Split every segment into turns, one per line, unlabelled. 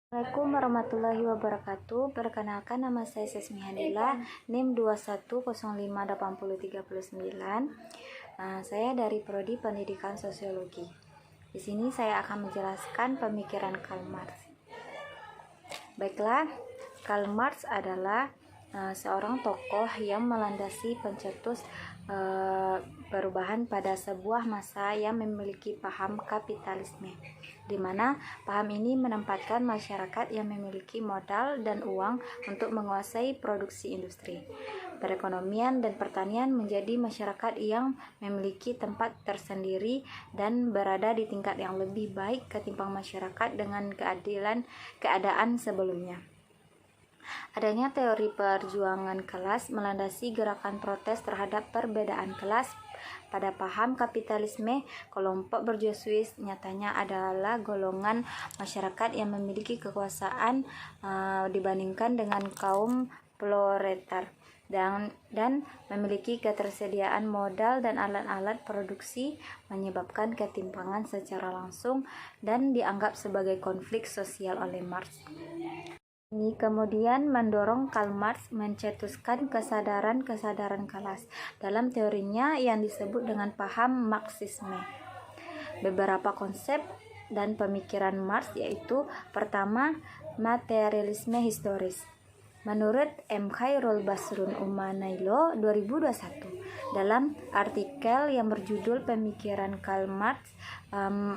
Assalamualaikum warahmatullahi wabarakatuh. Perkenalkan, nama saya Sesmi Handila, NIM 21058039. Saya dari Prodi Pendidikan Sosiologi. Di sini saya akan menjelaskan pemikiran Karl Marx. Baiklah, Karl Marx adalah seorang tokoh yang melandasi pencetus perubahan pada sebuah masa yang memiliki paham kapitalisme, di mana paham ini menempatkan masyarakat yang memiliki modal dan uang untuk menguasai produksi industri, perekonomian dan pertanian menjadi masyarakat yang memiliki tempat tersendiri dan berada di tingkat yang lebih baik ketimbang masyarakat dengan keadaan sebelumnya. Adanya teori perjuangan kelas melandasi gerakan protes terhadap perbedaan kelas. Pada paham kapitalisme, kelompok berjuang nyatanya adalah golongan masyarakat yang memiliki kekuasaan dibandingkan dengan kaum proletar dan memiliki ketersediaan modal dan alat-alat produksi, menyebabkan ketimpangan secara langsung dan dianggap sebagai konflik sosial oleh Marx. Ini kemudian mendorong Karl Marx mencetuskan kesadaran kelas dalam teorinya yang disebut dengan paham Marxisme. Beberapa konsep dan pemikiran Marx yaitu: pertama, materialisme historis. Menurut M. Khairul Basrun Umanailo 2021 dalam artikel yang berjudul Pemikiran Karl Marx,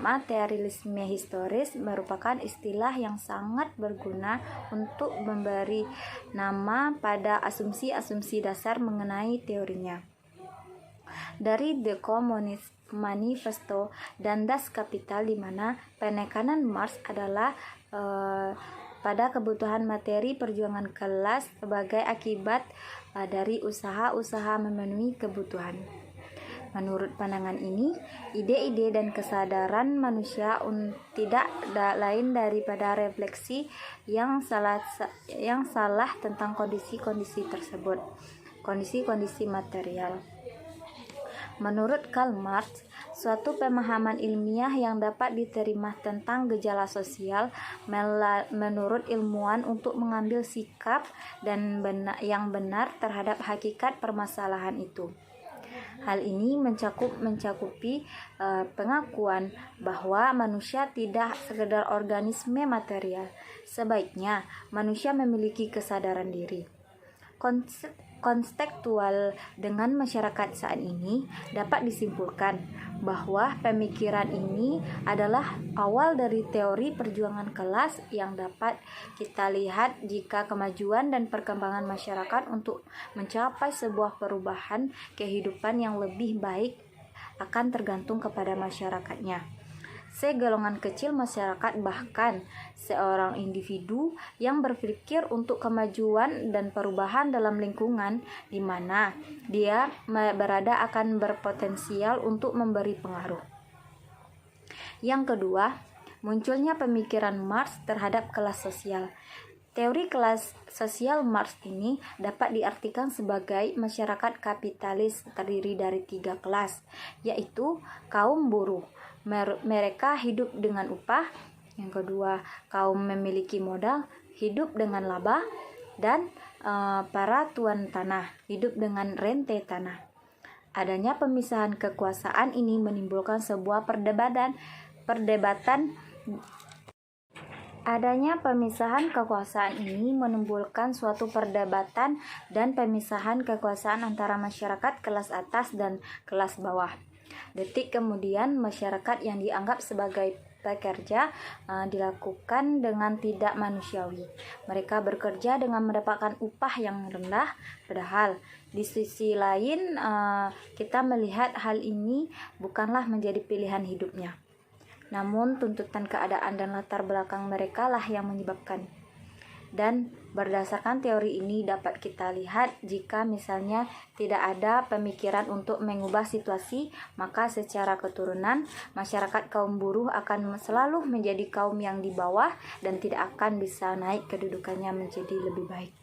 materialisme historis merupakan istilah yang sangat berguna untuk memberi nama pada asumsi-asumsi dasar mengenai teorinya. Dari The Communist Manifesto dan Das Kapital, di mana penekanan Marx adalah pada kebutuhan materi perjuangan kelas sebagai akibat dari usaha-usaha memenuhi kebutuhan. Menurut pandangan ini, ide-ide dan kesadaran manusia tidak lain daripada refleksi yang salah tentang kondisi-kondisi tersebut, kondisi-kondisi material. Menurut Karl Marx, suatu pemahaman ilmiah yang dapat diterima tentang gejala sosial menurut ilmuwan untuk mengambil sikap yang benar terhadap hakikat permasalahan itu. Hal ini mencakupi pengakuan bahwa manusia tidak sekedar organisme material. Sebaiknya manusia memiliki kesadaran diri. Kontekstual dengan masyarakat saat ini, dapat disimpulkan bahwa pemikiran ini adalah awal dari teori perjuangan kelas yang dapat kita lihat jika kemajuan dan perkembangan masyarakat untuk mencapai sebuah perubahan kehidupan yang lebih baik akan tergantung kepada masyarakatnya. Segolongan kecil masyarakat, bahkan seorang individu yang berpikir untuk kemajuan dan perubahan dalam lingkungan di mana dia berada akan berpotensial untuk memberi pengaruh. Yang kedua, munculnya pemikiran Marx terhadap kelas sosial. Teori kelas sosial Marx ini dapat diartikan sebagai masyarakat kapitalis terdiri dari 3 kelas, yaitu kaum buruh. Mereka hidup dengan upah. Yang kedua, kaum memiliki modal, hidup dengan laba. Dan para tuan tanah, hidup dengan rente tanah. Adanya pemisahan kekuasaan ini menimbulkan sebuah perdebatan. Adanya pemisahan kekuasaan ini menimbulkan suatu perdebatan dan pemisahan kekuasaan antara masyarakat kelas atas dan kelas bawah. Detik kemudian, masyarakat yang dianggap sebagai pekerja dilakukan dengan tidak manusiawi. Mereka bekerja dengan mendapatkan upah yang rendah, padahal di sisi lain kita melihat hal ini bukanlah menjadi pilihan hidupnya. Namun tuntutan keadaan dan latar belakang mereka lah yang menyebabkan. Dan berdasarkan teori ini dapat kita lihat jika misalnya tidak ada pemikiran untuk mengubah situasi, maka secara keturunan masyarakat kaum buruh akan selalu menjadi kaum yang di bawah dan tidak akan bisa naik kedudukannya menjadi lebih baik.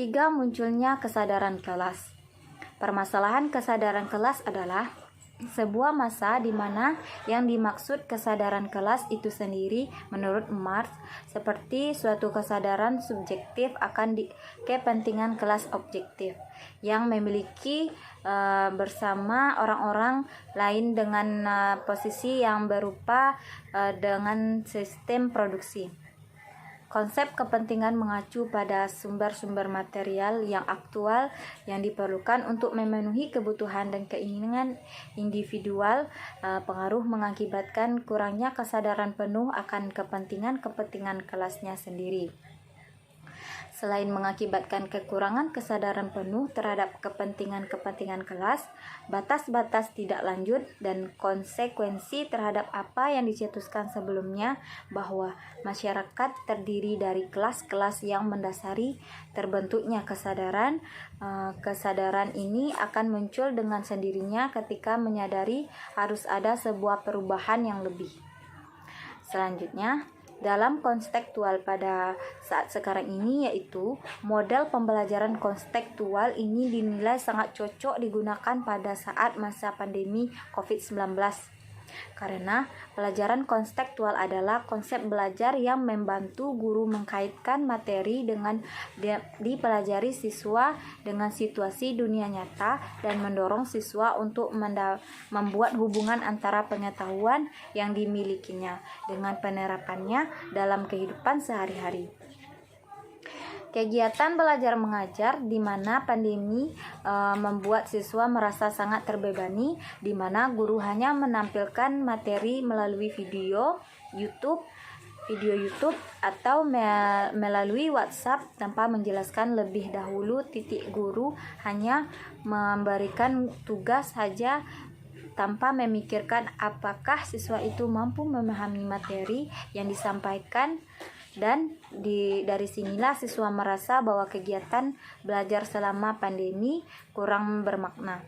3. Munculnya kesadaran kelas. Permasalahan kesadaran kelas adalah sebuah masa di mana yang dimaksud kesadaran kelas itu sendiri menurut Marx seperti suatu kesadaran subjektif akan kepentingan kelas objektif yang memiliki bersama orang-orang lain dengan posisi yang berupa dengan sistem produksi. Konsep kepentingan mengacu pada sumber-sumber material yang aktual yang diperlukan untuk memenuhi kebutuhan dan keinginan individual. Pengaruh mengakibatkan kurangnya kesadaran penuh akan kepentingan-kepentingan kelasnya sendiri. Selain mengakibatkan kekurangan kesadaran penuh terhadap kepentingan-kepentingan kelas, batas-batas tidak lanjut dan konsekuensi terhadap apa yang dicetuskan sebelumnya bahwa masyarakat terdiri dari kelas-kelas yang mendasari terbentuknya kesadaran. Kesadaran ini akan muncul dengan sendirinya ketika menyadari harus ada sebuah perubahan yang lebih. Selanjutnya, dalam konstekstual pada saat sekarang ini, yaitu model pembelajaran konstekstual ini dinilai sangat cocok digunakan pada saat masa pandemi COVID-19 karena pelajaran konstekstual adalah konsep belajar yang membantu guru mengkaitkan materi dengan dipelajari siswa dengan situasi dunia nyata dan mendorong siswa untuk membuat hubungan antara pengetahuan yang dimilikinya dengan penerapannya dalam kehidupan sehari-hari. Kegiatan belajar mengajar di mana pandemi membuat siswa merasa sangat terbebani, di mana guru hanya menampilkan materi melalui video YouTube atau melalui WhatsApp tanpa menjelaskan lebih dahulu. Guru hanya memberikan tugas saja tanpa memikirkan apakah siswa itu mampu memahami materi yang disampaikan. Dan dari sinilah siswa merasa bahwa kegiatan belajar selama pandemi kurang bermakna.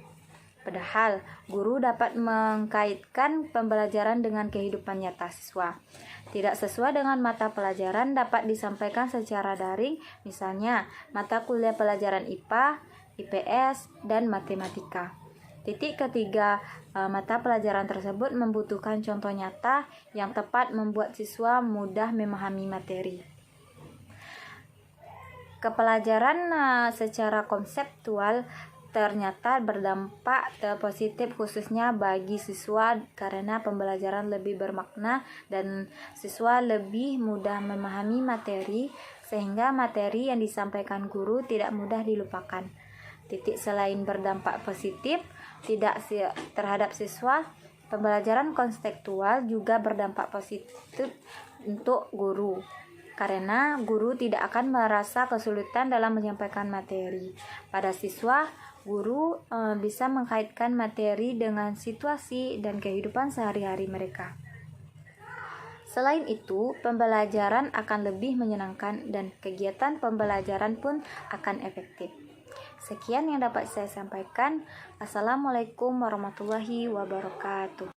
Padahal guru dapat mengkaitkan pembelajaran dengan kehidupan nyata siswa. Tidak sesuai dengan mata pelajaran dapat disampaikan secara daring, misalnya mata kuliah pelajaran IPA, IPS, dan matematika. Titik ketiga, mata pelajaran tersebut membutuhkan contoh nyata yang tepat membuat siswa mudah memahami materi. Kepelajaran secara konseptual ternyata berdampak positif khususnya bagi siswa karena pembelajaran lebih bermakna dan siswa lebih mudah memahami materi sehingga materi yang disampaikan guru tidak mudah dilupakan. Selain berdampak positif tidak terhadap siswa, pembelajaran konstekstual juga berdampak positif untuk guru karena guru tidak akan merasa kesulitan dalam menyampaikan materi. Pada siswa, guru bisa mengkaitkan materi dengan situasi dan kehidupan sehari-hari mereka. Selain itu, pembelajaran akan lebih menyenangkan dan kegiatan pembelajaran pun akan efektif. Sekian yang dapat saya sampaikan. Assalamualaikum warahmatullahi wabarakatuh.